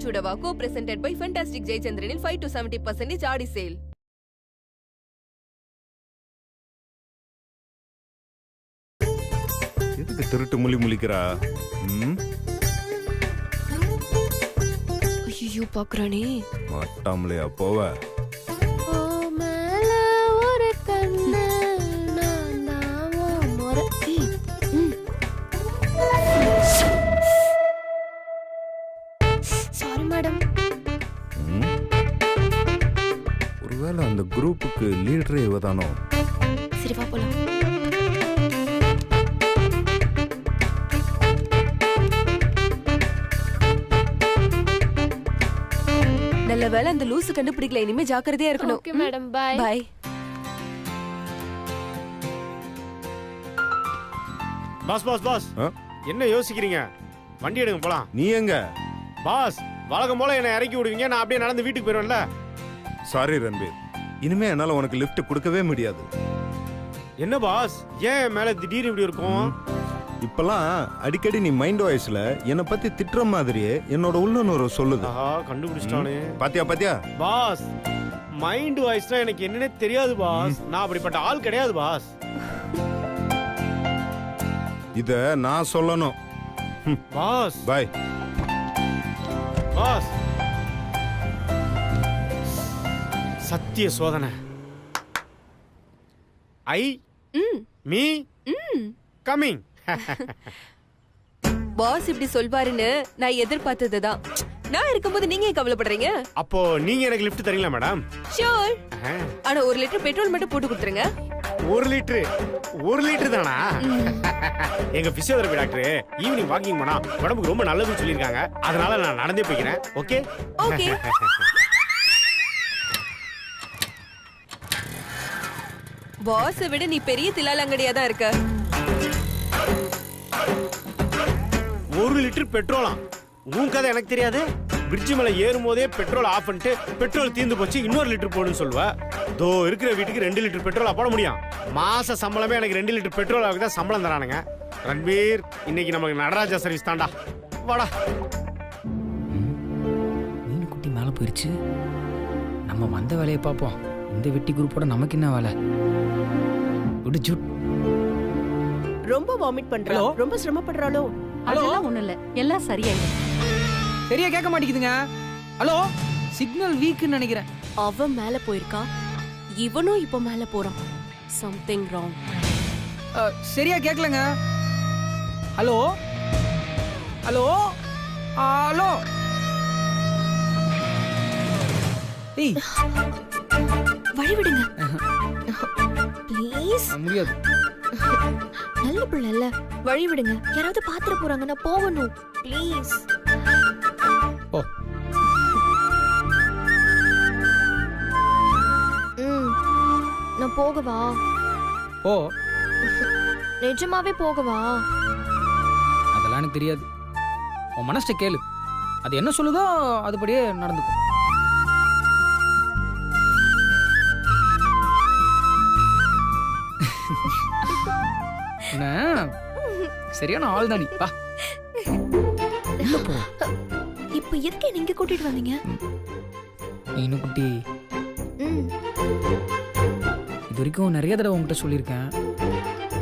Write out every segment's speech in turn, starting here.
Chudava co-presented by Fantastic Jayachandranil 5 to 70% Aadi sale. எதுக்கு திருட்டு முழிக்கிறா? ஐயோ பாக்குறானே. மாட்டாமலையா போவ? ஒருவேளை அந்த குரூப்புக்கு லீடரே இவதானோ? சரி வா போலாம். நல்ல வேளை அந்த லூசு கண்டுபிடிக்கல. இனிமே ஜாக்கிரதையா இருக்கணும். Okay madam, bye bye. Boss boss boss, என்ன யோசிக்கிறீங்க? வண்டி எடுங்க போலாம். நீ எங்க? பாஸ், வழக்கம் போல என்ன இறக்கி விடுவீங்க, நான் அப்படியே நடந்து வீட்டுக்கு போயிடுவேன்ல. சாரி ரன்பீர், இனிமே என்னால உனக்கு லிஃப்ட் கொடுக்கவே முடியாது. என்ன பாஸ், ஏன் மேல திடீர்னு இப்படி இருக்கும்? இப்பெல்லாம் அடிக்கடி நீ மைண்ட் வாய்ஸ்ல என்ன பத்தி திட்டுற மாதிரியே என்னோட உள்ளுணர்வு சொல்லுது. கண்டுபிடிச்சிட்டானே. பாத்தியா பாத்தியா பாஸ், மைண்ட் வாய்ஸ்னா எனக்கு என்னன்னே தெரியாது பாஸ். நான் அப்படிப்பட்ட ஆள் கிடையாது பாஸ். இத நான் சொல்லணும். Pass by. பாஸ், சத்திய சோதனை. ஐ மீ கமிங். பாஸ் இப்படி சொல்வாருன்னு நான் எதிர்பார்த்ததுதான். நான் இருக்கும்போது நீங்க கவலைப்படுறீங்க? அப்போ நீங்க எனக்கு லிஃப்ட் தரீங்களா மேடம்? ஷூர். ஆனா 1 லிட்டர் பெட்ரோல் மட்டும் போட்டு கொடுத்துருங்க. 1 லிட்டர் தானா? எங்க பிசியோதெரபி டாக்டர் ஈவினிங் வாக்கிங் போனா உடம்புக்கு ரொம்ப நல்லதுன்னு சொல்லியிருக்காங்க. அதனால நான் நடந்தே போய்க்கிறேன். Okay okay. பாஸ் விட நீ பெரிய தில்லாலங்கடியா தான் இருக்க. 1 லிட்டர் பெட்ரோலா? உன் கதை எனக்கு தெரியாது. பிரிட்ஜ் மேல ஏறும் போதே பெட்ரோல் ஆஃப் பண்ணிட்டு பெட்ரோல் தீர்ந்து போச்சு, இன்னொரு லிட்டர் போடுன்னு சொல்லுவ. தோ இருக்கிற வீட்டுக்கு 2 லிட்டர் பெட்ரோல் போட முடியும். மாச சம்பளமே எனக்கு 2 லிட்டர் பெட்ரோல் ஆகுது தான் சம்பளம் தரானுங்க. ரன்பீர், இன்னைக்கு நமக்கு நடராஜா சர்வீஸ் தாண்டா. வாடா. மீன் குட்டி மேல போயிருச்சு. நம்ம வந்த வேலையை பார்ப்போம். இந்த வெட்டி குரூப்போட நமக்கு என்ன வேலை? ரொம்ப வாமிட் பண்றா, ரொம்ப சிரமப்படுறாளோ? அதெல்லாம் ஒண்ணு இல்ல, எல்லாம் சரியாயிடும். சரியா கேட்க மாட்டேங்குதுங்க. ஹலோ, சிக்னல் வீக்னு நினைக்கிறேன். அவன் மேல போயிருக்கா, இவனும் இப்ப மேல போறான். Something wrong. சரியா கேட்கலங்க. Hello hello hello. ஏய், வழி விடுங்க ப்ளீஸ். முடியாது. நல்ல பிள்ளை இல்ல, வழி விடுங்க. யாராவது பாத்துற போறாங்க, நான் போகணும் ப்ளீஸ். ஓ, நான் போகவா? ஓ, நிஜமாவே போகவா? அதெல்லாம் எனக்கு தெரியாது. உன் மனசை கேளு, அது என்ன சொல்லுதோ அதுபடியே நடந்துக்கும். சரியான ஆள் தானி. வா, இப்ப எதுக்கு நீங்க கூட்டிட்டு வந்தீங்க? இன்னும் குட்டி, இது வரைக்கும் நிறைய தடவை உங்ககிட்ட சொல்லியிருக்கேன்.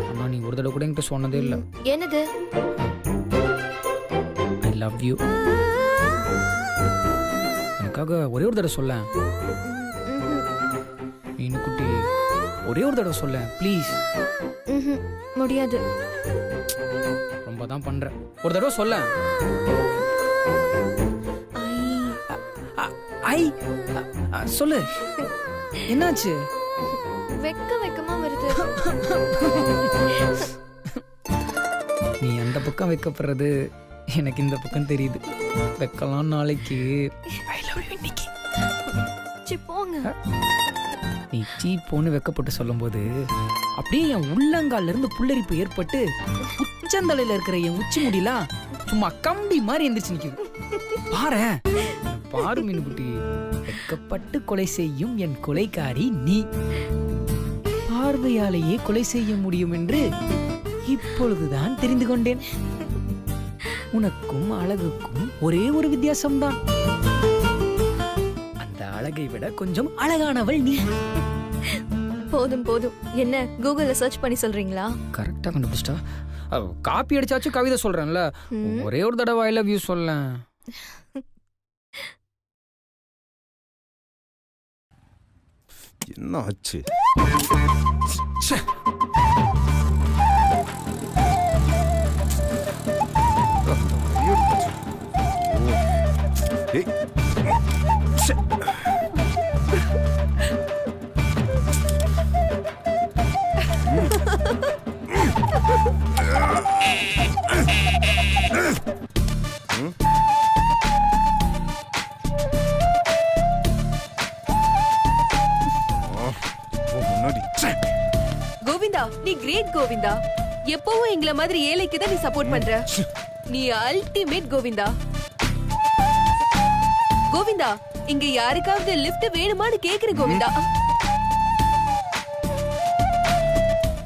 ஆனா நீ ஒரு தடவை கூட என்கிட்ட சொன்னதே இல்லை. என்னது? I love you. எனக்காக ஒரே ஒரு தடவை சொல்ல. இன்னும் குட்டி, ஒரே ஒரு தடவை சொல்ல ப்ளீஸ். முடியாது. ரொம்ப தான் பண்ற. ஒரு தடவை சொல்ல. ஐ சொல்லு, என்னாச்சு? வெக்கமா வருது. நீ அந்த பக்கம் வைக்கப்படுறது எனக்கு இந்த பக்கம் தெரியுது. வைக்கலாம் நாளைக்கு. ஐ லவ் யூ இன்னைக்கு. போங்க. நீ சீப்போன்னு வெக்கப்பட்டு சொல்லும்போது அப்படியே என் உள்ளங்கால்ல இருந்து புல்லரிப்பு ஏற்பட்டு உச்சந்தலையில இருக்கிற என் உச்சி முடியலாம் சும்மா கம்பி மாதிரி எந்திரிச்சு நிக்குது. பாரேன், பாரு மீனுக்குட்டி, வெக்கப்பட்டு கொலை செய்யும் என் கொலைகாரி நீ. பார்வையாலேயே கொலை செய்ய முடியும் என்று இப்பொழுதுதான் தெரிந்து கொண்டேன். உனக்கும் அழகுக்கும் ஒரே ஒரு வித்தியாசம்தான். அந்த அழகை விட கொஞ்சம் அழகானவள் நீ. போதும் போதும். என்ன கூகுள்ல சர்ச் பண்ணி சொல்றீங்களா? கரெக்டா கண்டுபிடிச்சிட்டா. காப்பி அடிச்சாச்சும் கவிதை சொல்றேன்ல, ஒரே ஒரு தடவை ஐ லவ் யூ சொல்ல. என்ன ஆச்சு? கோவிந்தா, நீ கிரேட் கோவிந்தா. எப்பவும் எங்கள மாதிரி ஏழைக்கு தான் நீ சப்போர்ட் பண்ற. நீ அல்டிமேட் கோவிந்தா. கோவிந்தா, இங்க யாருக்காவது லிஃப்ட் வேணுமான்னு கேக்குற கோவிந்தா.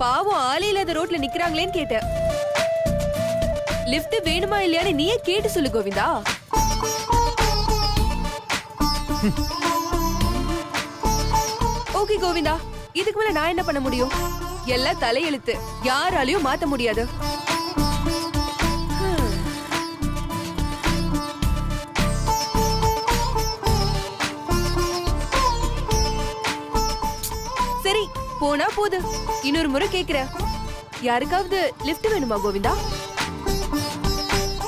பாவம் ஆளே இல்லாத ரோட்ல நிக்கிறாங்களேன்னு கேட்ட. லிஃப்ட் வேணுமா இல்லையான்னு நீயே கேட்டு சொல்லு கோவிந்தா. ஓகே கோவிந்தா, இதுக்கு மேல நான் என்ன பண்ண முடியும்? எல்லாம் தலையெழுத்து, யாராலையும் மாத்த முடியாது. சரி, போனா போது. இன்னொரு முறை கேக்குறேன், யாருக்காவது லிஃப்ட் வேணுமா கோவிந்தா?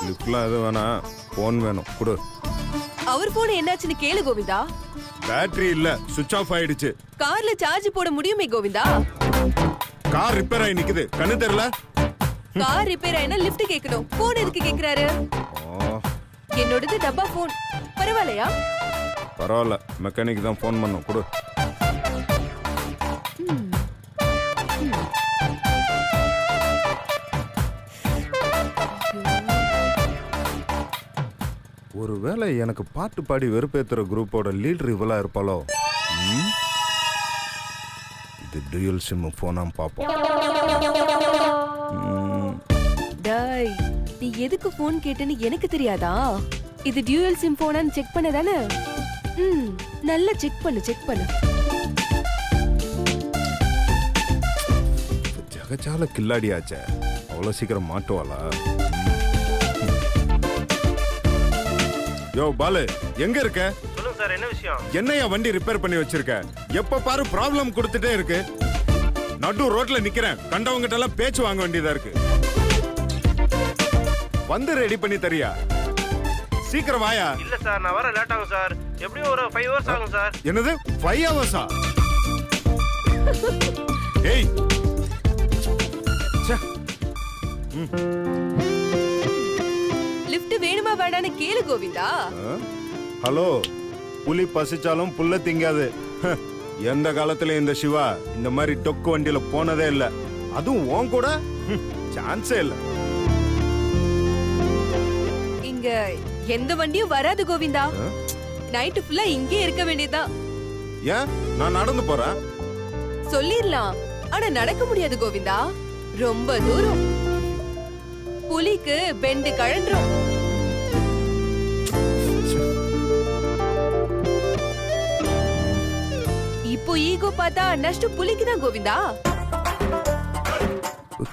லிஃப்ட்லாம் எதுவும் வேணாம், போன் வேணும், கொடு. அவர் போன் என்னாச்சுன்னு கேளு கோவிந்தா. பேட்டரி இல்ல, சுவிட்ச் ஆஃப் ஆயிடுச்சு. கார்ல சார்ஜ் போட முடியுமே கோவிந்தா. கார் ரிப்பேர் ஆகி நிக்குது, கண்ணு தெரியல. கார் ரிப்பேர் ஆயினா லிஃப்ட் கேட்கணும், போன் எதுக்கு கேக்குறாரு? என்னோடது டப்பா போன், பரவாயில்லையா? பரவாயில்ல, மெக்கானிக் தான் போன் பண்ணோம், கொடு. ஒருவேளை எனக்கு பாட்டு பாடி வெறுப்பேத்துற குரூப்போட லீடர் இவளா இருப்பாளோ? இது டூயல் சிம் போனா பாப்போம். டேய், நீ எதுக்கு போன் கேட்டேன்னு எனக்கு தெரியாதா? இது டியூயல் சிம் போனான்னு செக் பண்ணதானே? நல்லா செக் பண்ணு. ஜகஜால கில்லாடியாச்சே, அவ்வளவு சீக்கிரம் மாட்டுவாளா? யோ பாலு, எங்க இருக்க? சொல்லுங்க சார், என்ன விஷயம்? என்னையா வண்டி ரிப்பேர் பண்ணி வச்சிருக்க? எப்ப பாரு ப்ராப்ளம் கொடுத்துட்டே இருக்கு. நடு ரோட்ல நிக்கிறேன், கண்டவங்கிட்ட எல்லாம் பேச்சு வாங்க வேண்டியதா இருக்கு. வந்து ரெடி பண்ணி தரியா? சீக்கிரம் வாயா. இல்ல சார், நான் வர லேட் ஆகும் சார். எப்படியும் ஒரு 5 hours ஆகும் சார். என்னது 5 hours? ஏய், லிஃப்ட் வேணுமா வேண்டான்னு கேளு கோவிந்தா. ஹலோ, புலி பசிச்சாலும் புல்ல திங்காது. எந்த காலத்துல இந்த சிவா இந்த மாதிரி டொக்கு வண்டியில போனதே இல்ல. அதுவும் உன் கூட சான்ஸே இல்ல. இங்க எந்த வண்டியும் வராது கோவிந்தா. நைட் ஃபுல்லா இங்கே இருக்க வேண்டியதுதான். ஏன், நான் நடந்து போறேன். சொல்லிரலாம், ஆனா நடக்க முடியாது கோவிந்தா. ரொம்ப தூரம். புலிக்கு பெண்டு கழன்றும். இப்போ ஈகோ பார்த்தா நஷ்ட புலிக்கு தான் கோவிந்தா.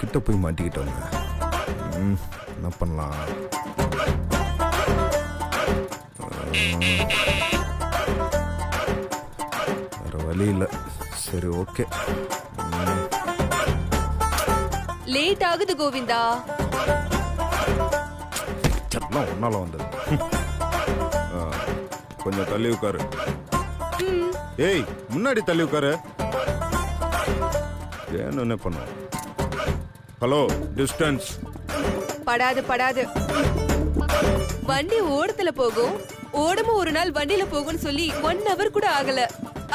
கிட்ட போய் மாட்டிக்கிட்டோங்க. என்ன பண்ணலாம்? வேற வழி இல்ல. சரி, ஓகே. லேட் ஆகுது கோவிந்தா. எல்லாம் ஒன்னால வந்தது. கொஞ்சம் தள்ளி உட்காரு. ஏய் முன்னாடி தள்ளி உட்காரு. என்ன பண்ண? Hello distance. படாது படாது. வண்டி ஓடத்துல போகும், ஓடமும் ஒரு நாள் வண்டியில போகும்னு சொல்லி 1 hour கூட ஆகல.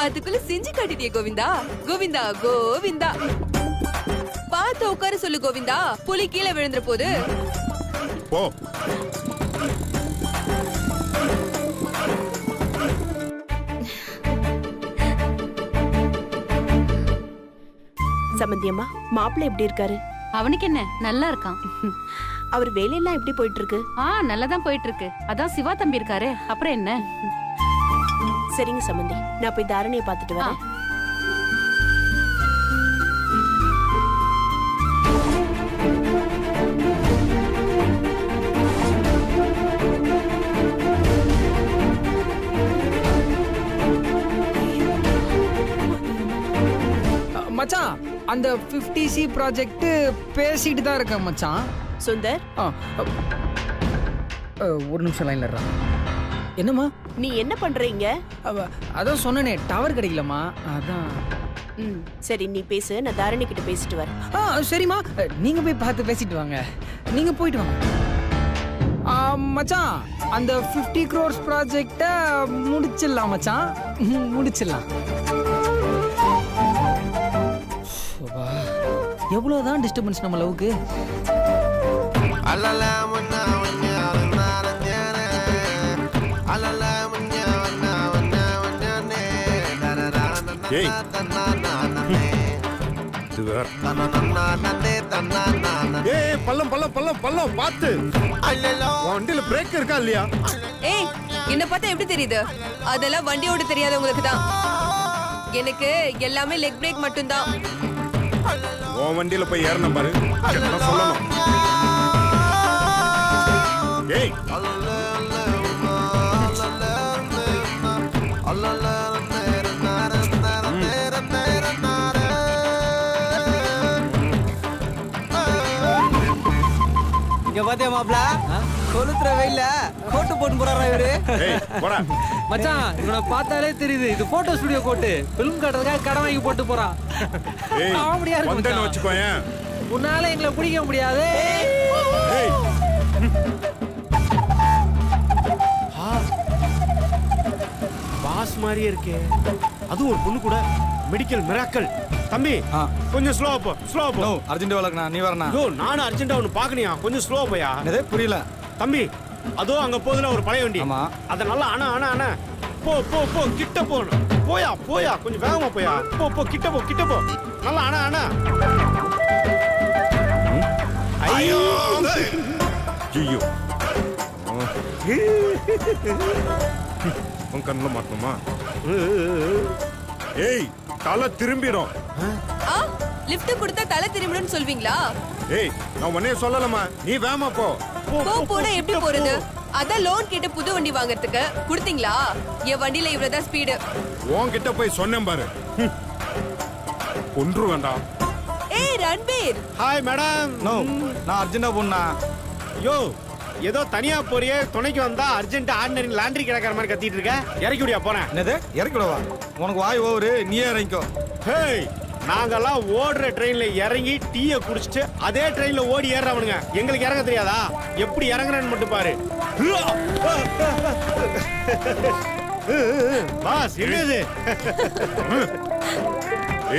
அதுக்குள்ள செஞ்சு காட்டிட்டியே கோவிந்தா. கோவிந்தா கோவிந்தா. பார்த்து உட்கார சொல்லு கோவிந்தா. புலி கீழே விழுந்துற போது. போ. சம்பந்தியம்மா, மாப்பிள்ளை எப்படி இருக்காரு? அவனுக்கு என்ன, நல்லா இருக்கான். அவர் வேலையெல்லாம் எப்படி போயிட்டு இருக்கு? நல்லாதான் போயிட்டு இருக்கு. அதான் சிவா தம்பி இருக்காரு, அப்புறம் என்ன? சரிங்க சம்பந்தி, நான் போய் தாரணியை பார்த்துட்டு வரேன். மச்சான், அந்த 50C ப்ராஜெக்ட் பேசிட்டு தான் இருக்கேன் மச்சான். சுந்தர், ஒரு நிமிஷம் லைன்ல இருடா. என்னம்மா நீ என்ன பண்றீங்க? அதான் சொன்னனே, டவர் கிடைக்கலம்மா, அதான். சரி நீ பேசு, நான் தாரணி கிட்ட பேசிட்டு வரேன். சரிம்மா, நீங்க போய் பார்த்து பேசிட்டு வாங்க. நீங்க போயிட்டு வாங்க. மச்சான், அந்த 50 crores ப்ராஜெக்ட முடிச்சிடலாம் மச்சான், முடிச்சிடலாம். எவ்வளவுதான் டிஸ்டர்பன்ஸ் நம்ம லவ்க்கு. ஏய் பள்ளம் பள்ளம் பள்ளம் பள்ளம் பார்த்து. வண்டியில பிரேக் இருக்கா இல்லையா? ஏய், என்ன பார்த்தா எப்படி தெரியுது? அதெல்லாம் வண்டியோட தெரியாத உங்களுக்கு தான். எனக்கு எல்லாமே லெக் பிரேக் மட்டும்தான். உன் வண்டியில போய் ஏறணும் பாரு, என்ன சொல்லணும். ஏய் இங்க பாத்தியா மாப்ள, கொளுத்துற வெயில்ல கோட்டு போட்டு போறாரா இவரு. மச்சான், இவனை பார்த்தாலே தெரியுது இது போட்டோ ஸ்டுடியோ கோட்டு. பிலிம் காட்டுறதுக்காக கடை வாங்கி போட்டு போறான். உன்னால எங்களை பிடிக்க முடியாது. பாஸ் மாதிரியே இருக்கே. அதுவும் ஒரு பொண்ணு கூட. Medical miracle. தம்பி கொஞ்சம் ஸ்லோவா போ, ஸ்லோவா போ. அர்ஜென்ட் வளர்க்கணா, நீ வரணும். யோ, நானும் அர்ஜென்ட்டா ஒன்னு பாக்கணியா, கொஞ்சம் ஸ்லோவா போயா. புரியல தம்பி. அதோ அங்க போதுல ஒரு பழைய வண்டி. ஆமா, அத நல்லா அண்ணா போ போ போ, கிட்ட போ. போயா போயா, கொஞ்சம் வேகமா போயா. போ போ, கிட்ட போ கிட்ட போ. நல்லா அண்ணா. ஐயோ ஐயோ, உன் கண்ணுல மாட்டணுமா? ஏய், தலை திரும்பிடும். லிஃப்ட் கொடுத்தா தலை திரும்பிடும் சொல்வீங்களா? ஏய், நான் உடனே சொல்லலமா, நீ வேமா போ. போட எப்படி போறது? அதான் லோன் கேட்டு புது வண்டி வாங்குறதுக்கு கொடுத்தீங்களா? என் வண்டியில இவ்வளவுதான் ஸ்பீடு. உன்கிட்ட போய் சொன்னேன் பாரு, கொன்று வேண்டாம். ஏய் ரன்பீர். Hi madam. நோ, நான் அர்ஜென்ட்டா போனா. யோ, ஏதோ தனியா போறியே, துணைக்கு வந்தா அர்ஜென்ட் ஆர்டினரி லாண்டரி கிடக்கிற மாதிரி கத்திட்டு இருக்க. இறக்கி விடியா போறேன். என்னது இறக்கி விடவா? உனக்கு வாய் ஓவரு, நீயே இறங்கிக்கோ. ஹேய், நாங்கெல்லாம் ஓடுற ட்ரெயின்ல இறங்கி டீயை குடிச்சிட்டு அதே ட்ரெயின்ல ஓடி ஏறவனுங்க. எங்களுக்கு இறங்க தெரியாதா? எப்படி இறங்குறேன்னு மட்டும் பாரு. பாஸ், என்னது?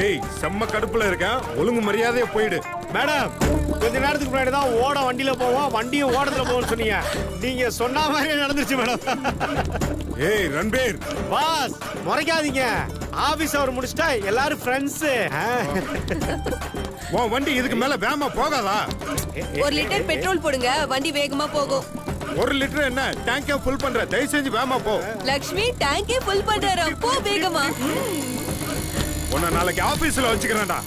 ஏய், செம்ம கடுப்புல இருக்கேன், ஒழுங்கு மரியாதையா போயிடு. மேடம், கொஞ்ச நேரத்துக்கு முன்னாடி தான் ஓட வண்டியில போவோம், வண்டியும் ஓடத்துல போவோம்னு சொன்னீங்க. நீங்க சொன்ன மாதிரியே நடந்துருச்சு மேடம். ஏய் ரன்பீர். பாஸ், முறைக்காதீங்க. ஆபீஸ் அவர் முடிச்சிட்டா எல்லாரும் ஃப்ரெண்ட்ஸ். உன் வண்டி இதுக்கு மேல வேகமா போகாதா? 1 லிட்டர் பெட்ரோல் போடுங்க, வண்டி வேகமா போகும். 1 லிட்டர் என்ன, டேங்கே ஃபுல் பண்ற. தயவு செஞ்சு வேகமா போ. லக்ஷ்மி டேங்கே ஃபுல் பண்றாரு, போ வேகமா. உன்னை நாளைக்கு ஆபீஸ்ல வச்சுக்கிறேன்டா.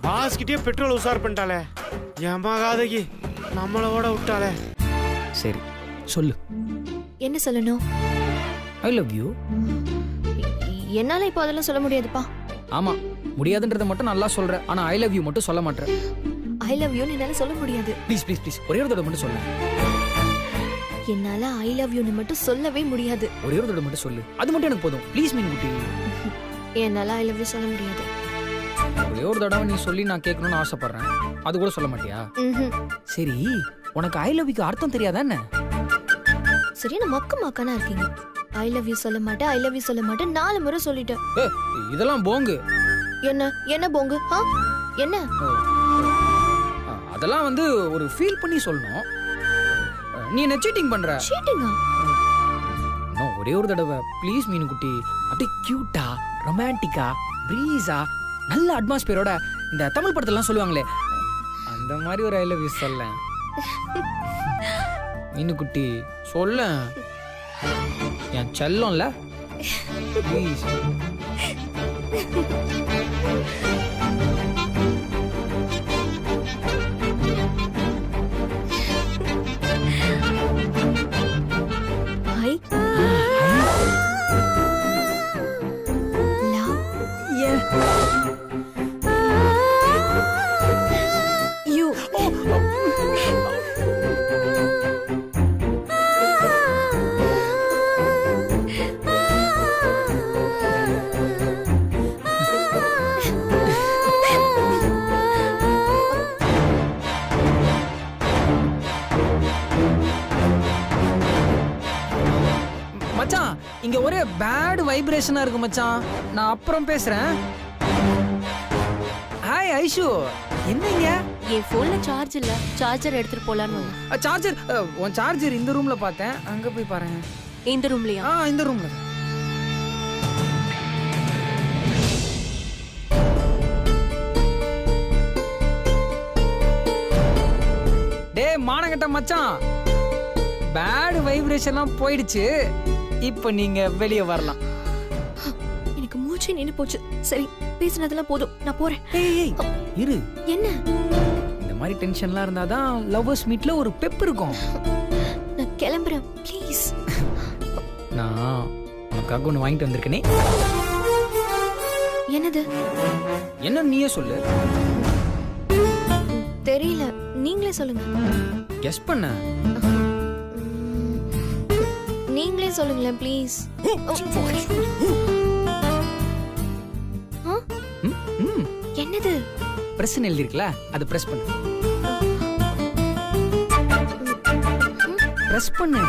பாஸ் கிட்டே பெட்ரோல் உசார் பண்ணிட்டாளே, ஏமாகாதகி நம்மள ஓட விட்டாளே. சரி சொல்லு. என்ன சொல்லணும்? I love you. என்னால இப்போ அதெல்லாம் சொல்ல முடியாதுப்பா. ஆமா, முடியாதுன்றத மட்டும் நல்லா சொல்ற, ஆனா ஐ லவ் யூ மட்டும் சொல்ல மாட்டேன். ஐ லவ் யூ என்னால சொல்ல முடியாது. ப்ளீஸ் ப்ளீஸ் ப்ளீஸ் ஒரே ஒரு தடவை மட்டும் சொல்லு. என்னால ஐ லவ் யூன்னு மட்டும் சொல்லவே முடியாது. ஒரே ஒரு தடவை மட்டும் சொல்லு, அது மட்டும் எனக்கு போதும். ப்ளீஸ் மீனுக்குட்டி. என்னால ஐ லவ் யூ சொல்ல முடியாது. ஒரே ஒரு தடவை நீ சொல்லி நான் கேட்கணும்னு ஆசைப்படுறேன், அது கூட சொல்ல மாட்டியா? சரி, உனக்கு ஐ லவ் யூக்கு அர்த்தம் தெரியாதா என்ன? சரி, நான் மக்கானா இருக்கீங்க. ஐ லவ் யூ சொல்ல மாட்டேன், ஐ லவ் யூ சொல்ல மாட்டேன் 4 முறை சொல்லிட்டேன். இதெல்லாம் போங்கு. என்ன போங்கு? என்ன? அதெல்லாம் வந்து ஒரு ஃபீல் பண்ணி சொல்லணும். நீ என்ன சீட்டிங் பண்ற? சீட்டிங்கா? நான் ஒரே ஒரு தடவை ப்ளீஸ் மீனுக்குட்டி. அப்படியே கியூட்டா, ரொமான்டிக்கா, ப்ரீஸா, நல்ல அட்மாஸ்பியரோட இந்த தமிழ் படத்தெல்லாம் சொல்லுவாங்களே அந்த மாதிரி ஒரு ஐ லவ் யூ சொல்ல. மீனுக்குட்டி சொல்ல, என் செல்லம்ல ப்ளீஸ். மச்சான், இங்க ஒரே பேட் வைப்ரேஷனா இருக்கு மச்சான், நான் அப்புறம் பேசுறேன். ஹாய் ஐஷு, என்னங்க? என் போன்ல சார்ஜ் இல்ல, சார்ஜர் எடுத்துட்டு போலான்னு. சார்ஜர்? உன் சார்ஜர் இந்த ரூம்ல பார்த்தேன், அங்க போய் பாருங்க. இந்த ரூம்லயா? இந்த ரூம்ல. டேய் மானகட்ட மச்சான், பேட் வைப்ரேஷன்லாம் போயிடுச்சு, இப்போ நீங்க வெளியே வரலாம். எனக்கு மூச்சு நின்னு போச்சு. சரி, பேசினதெல்லாம் போதும், நான் போறேன். ஏய் இரு. என்ன? இந்த மாதிரி டென்ஷன்லாம் இருந்தாதான் லவ்வர்ஸ் மீட்ல ஒரு பெப் இருக்கும். நான் கிளம்புறேன் ப்ளீஸ். நான் உனக்காக ஒன்று வாங்கிட்டு வந்திருக்கேனே. என்னது? என்ன நீயே சொல்லு. தெரியல, நீங்களே சொல்லுங்க. கெஸ் பண்ண. நீங்களே சொல்லுங்களேன் ப்ளீஸ். என்னது? பிரஸ் எழுதி இருக்குல்ல, அது பிரஸ் பண்ணு. பிரஸ் பண்ணு.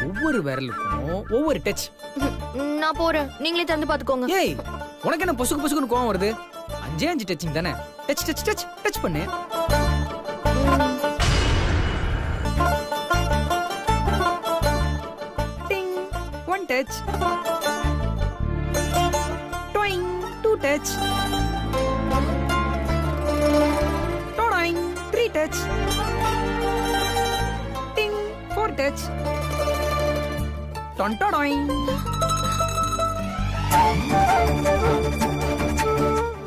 ஒவ்வொரு விரலுக்கும் ஒவ்வொரு டச். நான் போறேன், நீங்களே தந்து பாத்துக்கோங்க. ஏய், உனக்கு என்ன பொசுக்கு பொசுக்குன்னு கோவம் வருது? 5 டச்சிங் தானே. டச் டச் டச் டச் பண்ணு. டிங் 1 டச். டாயிங் 2 டச். டாயிங் 3 டச். டிங் 4 டச். டான் டாயிங்.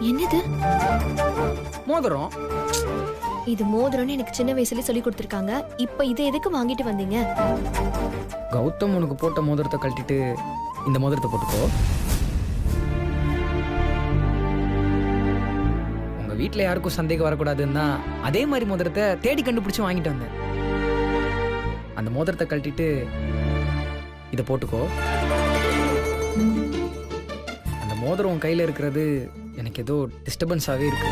என்னது? மோதிரம். இது மோதிரம்னு எனக்கு சின்ன வயசுல சொல்லி கொடுத்திருக்காங்க. இப்ப இதை எதுக்கு வாங்கிட்டு வந்தீங்க? கௌதம் உனக்கு போட்ட மோதிரத்தை கழட்டிட்டு இந்த மோதிரத்தை போட்டுக்கோ. உங்க வீட்டுல யாருக்கும் சந்தேகம் வரக்கூடாதுன்னா அதே மாதிரி மோதிரத்தை தேடி கண்டுபிடிச்சு வாங்கிட்டு வந்தேன். அந்த மோதிரத்தை கழட்டிட்டு இதை போட்டுக்கோ. அந்த மோதிரம் உன் கையில இருக்கிறது எனக்கு ஏதோ டிஸ்டர்பன்ஸாவே இருக்கு.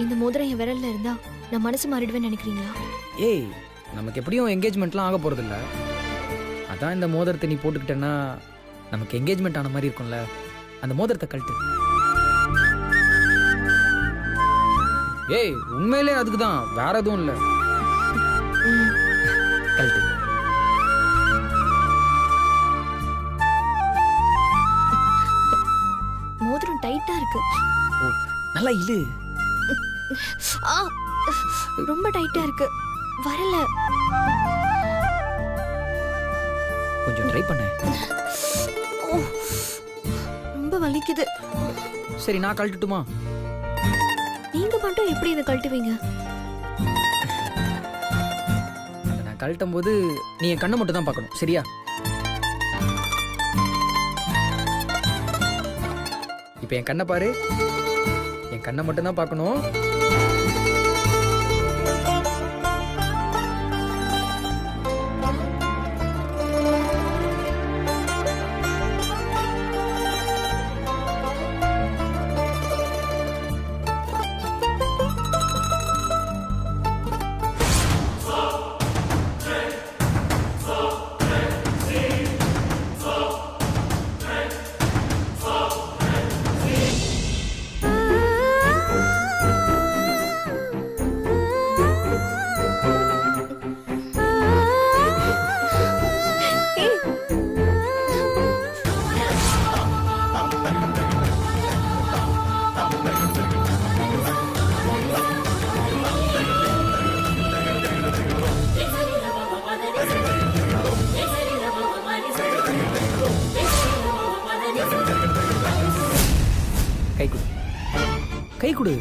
இந்த மோதிரம் என் விரல்ல இருந்தா நான் மனசு மாறிடுவேன்னு நினைக்கிறீங்களா? ஏய், நமக்கு எப்படியும் என்கேஜ்மெண்ட்லாம் ஆக போறது இல்ல. அதான் இந்த மோதிரத்தை நீ போட்டுக்கிட்டேன்னா நமக்கு என்கேஜ்மெண்ட் ஆன மாதிரி இருக்கும்ல. அந்த மோதிரத்தை கழட்டு. ஏய், உண்மையிலே அதுக்கு தான், வேற எதுவும் இல்ல. கழட்டு. மோதிரம் டைட்டா இருக்கு. ஓ, நல்லா இழு. ரொம்ப டைட்டா இருக்கு, வரல. கொஞ்சம் ட்ரை பண்ண. ரொம்ப வலிக்குது. சரி, நான் கழட்டுட்டுமா? நீங்க மட்டும் எப்படி இதை கழட்டுவீங்க? அதை நான் கழட்டும் போது நீ என் கண்ணை மட்டும் தான் பார்க்கணும், சரியா? இப்ப என் கண்ணை பாரு. என் கண்ணை மட்டும் தான் பார்க்கணும். கை கொடு, கை கொடு.